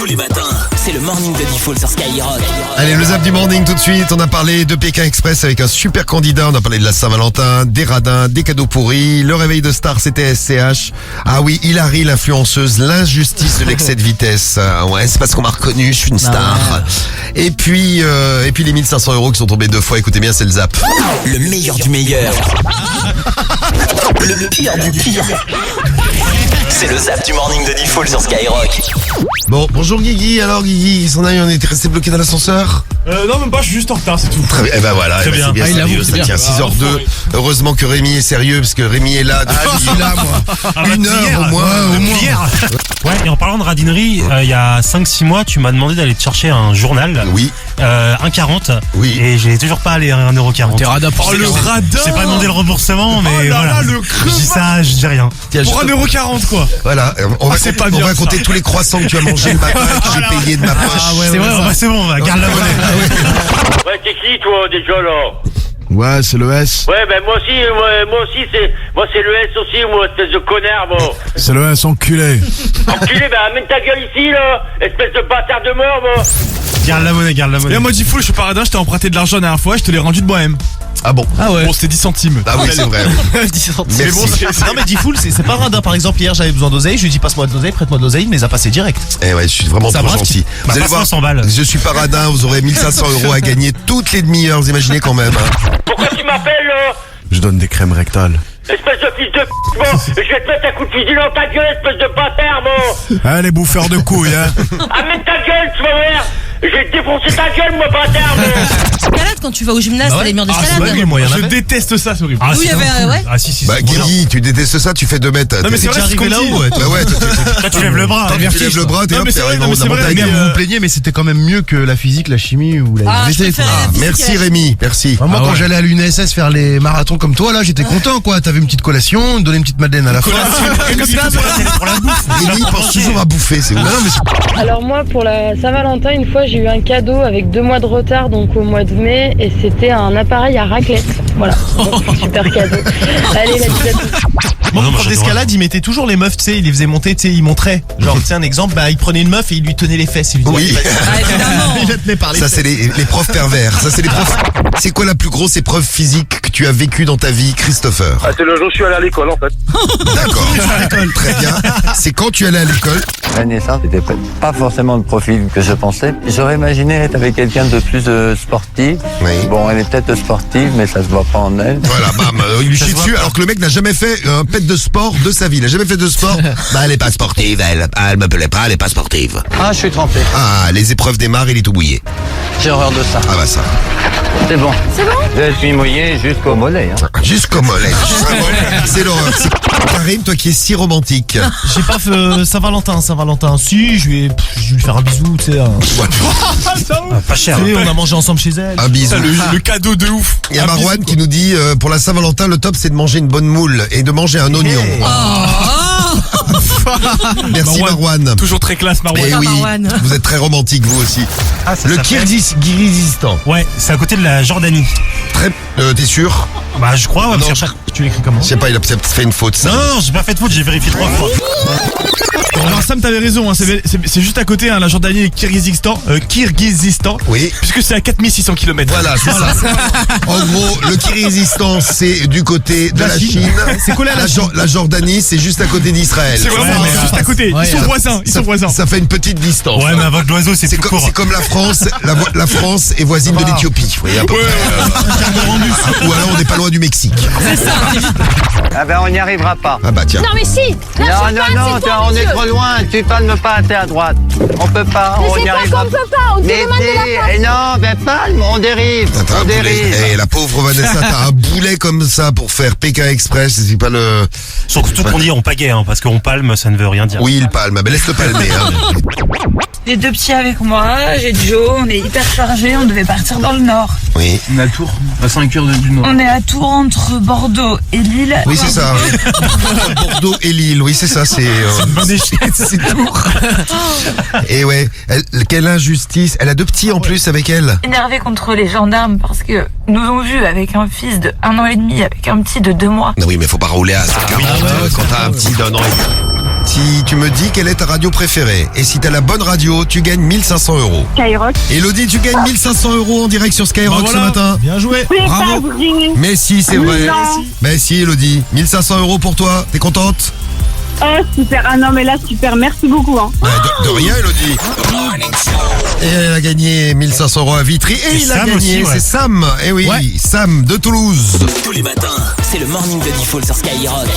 Tous les matins, c'est le morning de Diffoul sur Skyrock. Allez, le zap du morning tout de suite. On a parlé de Pékin Express avec un super candidat. On a parlé de la Saint-Valentin, des radins, des cadeaux pourris. Le réveil de star, c'était SCH. Ah oui, Hilary, l'influenceuse, l'injustice de l'excès de vitesse. Ouais, c'est parce qu'on m'a reconnu, je suis une star. Et puis les 1500 € qui sont tombés 2 fois. Écoutez bien, c'est le zap. Le meilleur du meilleur. Le pire du pire. C'est le zap du morning de Diffoul sur Skyrock. Bon, bonjour Guigui. Alors Guigui, il s'en a eu, on était resté bloqué dans l'ascenseur. Non, même pas, je suis juste en retard, c'est tout. Très bien, voilà, Très bien. c'est bien sérieux, ça tient 6h02. Heureusement que Rémi est sérieux, parce que Rémi est là depuis là, moi. Une heure au moins. Hier. Ouais, et en parlant de radinerie, il y a 5-6 mois, tu m'as demandé d'aller te chercher un journal. Oui. 1,40. Oui. Et j'ai toujours pas allé à 1,40 €. T'es radin pour le radin. J'ai pas demandé le remboursement, mais Oh là voilà. là, le crevard. Je dis ça, je dis rien. Tiens, Pour 1,40 € quoi. Voilà, on va, c'est pas on bien, va raconter ça. tous les croissants que tu as mangés le matin et que j'ai payé de ma poche. C'est vrai, c'est bon, garde la monnaie. Ouais, t'es qui toi déjà là? Ouais, c'est le S. Ouais, ben moi aussi c'est le S aussi, moi, espèce de connard, moi. C'est le S, enculé. Enculé, ben amène ta gueule ici, là, espèce de bâtard de mort, moi. Garde la monnaie. Et moi, Diffoul, je suis pas radin, je t'ai emprunté de l'argent la dernière fois, je te l'ai rendu de moi-même. Ah bon? Bon, c'était 10 centimes. Ah oui, c'est vrai. 10 centimes. Merci. Non mais Diffoul, c'est pas radin. Par exemple, hier j'avais besoin d'oseille, je lui ai dit passe-moi de l'oseille, prête-moi de l'oseille, il me les a passés direct. Eh ouais, je suis vraiment Ça trop brave, gentil. Vous allez passe-moi voir, 100 balles. je suis pas radin, vous aurez 1500 € à gagner toutes les demi-heures, vous imaginez quand même. Hein. Pourquoi tu m'appelles, là? Je donne des crèmes rectales. Espèce de fils de p***, moi. Je vais te mettre un coup de fusil dans ta gueule, espèce de bâtard, moi. Ah, les bouffeurs de couilles, hein. Amène ta gueule, tu vas voir. Je vais te défoncer ta gueule, moi, bâtard, moi. Escalade, quand tu vas au gymnase, t'as les murs d'escalade. moi, Je déteste ça, c'est horrible. Ah, Oui, il y avait, ouais. Ah, si. Bah, Guigui, tu détestes ça, tu fais 2 mètres. Non, mais c'est vrai, c'est comme là-haut, dit. Bah ouais, Toi, tu lèves le bras. tu lèves le bras, t'es Non, hop, mais c'est t'es vrai, arrivé non, en mais c'est haut de la vrai, montagne. mais, Vous vous plaignez, mais c'était quand même mieux que la physique, la chimie ou la Ah, je SVT, préfère quoi. la physique. Merci Rémi, merci. Moi, quand j'allais à l'UNSS faire les marathons comme toi, là, j'étais content, quoi. T'avais une petite collation, donnais une petite madeleine à la fin. Pour la bouffe. Rémi pense toujours à bouffer, c'est ouf. Alors moi pour la Saint-Valentin, une fois j'ai eu un cadeau avec 2 mois de retard, donc au mois de mai, et c'était un appareil à raclette. Voilà, donc, super cadeau. Allez, la petite. Mon Non, moi, prof j'adore. d'escalade, il mettait toujours les meufs, tu sais, il les faisait monter, tu sais, il montrait. Genre, tu sais, un exemple, bah, il prenait une meuf et il lui tenait les fesses. Il lui disait, Oui. allez, vas-y. Ah, évidemment. Il la tenait par les Ça, fesses. c'est les profs pervers. Ça, c'est les profs. C'est quoi la plus grosse épreuve physique que tu as vécue dans ta vie, Christopher? Ah, c'est le jour où je suis allé à l'école, en fait. D'accord. Très bien. C'est quand tu allais à l'école? Vanessa, c'était pas forcément le profil que je pensais. J'aurais imaginé être avec quelqu'un de plus sportif. Oui. Bon, elle est peut-être sportive, mais ça se voit pas en elle. Voilà, bam, il lui chie dessus, alors que le mec n'a jamais fait un pet de sport de sa vie. Il n'a jamais fait de sport. Bah, elle est pas sportive, elle me plaît pas, elle est pas sportive. Ah, je suis trempé. Ah, les épreuves démarrent, il est tout mouillé. J'ai horreur de ça. Ah bah ça. C'est bon. Je suis mouillé jusqu'au mollet. Hein. Jusqu'au mollet. C'est l'horreur. C'est Karim, toi qui es si romantique. J'ai pas fait Saint-Valentin. Si, je vais lui faire un bisou, tu sais. Pas cher. Tu sais, on a mangé ensemble chez elle. Un bisou. Le cadeau de ouf. Il y a Un Marouane bisou, qui nous dit, pour la Saint-Valentin, le top c'est de manger une bonne moule et de manger un oignon. Merci Marouane. Toujours très classe, Marouane. Eh oui, Marouane. vous êtes très romantique vous aussi. Le Kyrgyzstan. Ouais, c'est à côté de la Jordanie. Très, t'es sûr? Bah, je crois, ouais, Non, parce que tu l'écris comment? Je sais pas, il a peut-être fait une faute ça. Non, j'ai pas fait de faute, j'ai vérifié 3 fois. Alors Sam, t'avais raison, hein, c'est juste à côté, hein, la Jordanie et le Kyrgyzstan. Oui. Puisque c'est à 4600 km. Voilà, c'est ça. En gros, le Kyrgyzstan, c'est du côté de la Chine. C'est collé à la Chine. La Jordanie, c'est juste à côté d'Israël. C'est vraiment Ouais, juste à côté. Ils sont voisins. Ça fait une petite distance. Ouais, mais avant de l'oiseau, c'est C'est tout comme, court. c'est comme la France. La France est voisine de l'Éthiopie. Vous voyez, à peu près. Ou alors on n'est pas loin du Mexique. Ah ben, on n'y arrivera pas. Ah bah tiens. Non mais si. Non, on est trop loin. Tu palmes pas, t'es à droite. On peut pas, on n'y arrivera pas. pas. Mais non, ben palme, on dérive. T'as un boulet. Eh, la pauvre Vanessa, t'as un boulet comme ça pour faire Pékin Express. C'est pas le. Surtout qu'on dit on pagaie, hein, parce qu'on palme, ça ne veut rien dire. Oui, il palme. Mais laisse-le palmer. Hein. J'ai 2 petits avec moi, j'ai Joe, on est hyper chargés, on devait partir dans le nord. Oui. On est à Tours, à 5 heures du nord. On est à Tours entre Bordeaux et Lille. Oui, c'est ça. Bordeaux et Lille. Oui, c'est ça. C'est. C'est tout. Et ouais. Quelle injustice. Elle a 2 petits en plus avec elle. Énervé contre les gendarmes parce que nous ont vus avec un fils de 1 an et demi, avec un petit de 2 mois. Non, oui, mais faut pas rouler à 140 quand t'as un petit d'un an et demi. si tu me dis quelle est ta radio préférée. Et si t'as la bonne radio, tu gagnes 1500 euros. Skyrock. Elodie, tu gagnes 1500 euros en direct sur Skyrock Bah voilà. ce matin. Bien joué. C'est Bravo. pas vrai. Mais si, c'est vrai. Non. Mais si, Elodie. 1500 euros pour toi. T'es contente? Oh, super. Ah non, mais là, super. Merci beaucoup. Hein. Ouais, de rien, Elodie. Et elle a gagné 1500 euros à Vitry. Et Et il a Sam gagné, aussi, ouais. c'est Sam. Eh oui, Ouais. Sam de Toulouse. Tous les matins, c'est le morning de Diffoul sur Skyrock.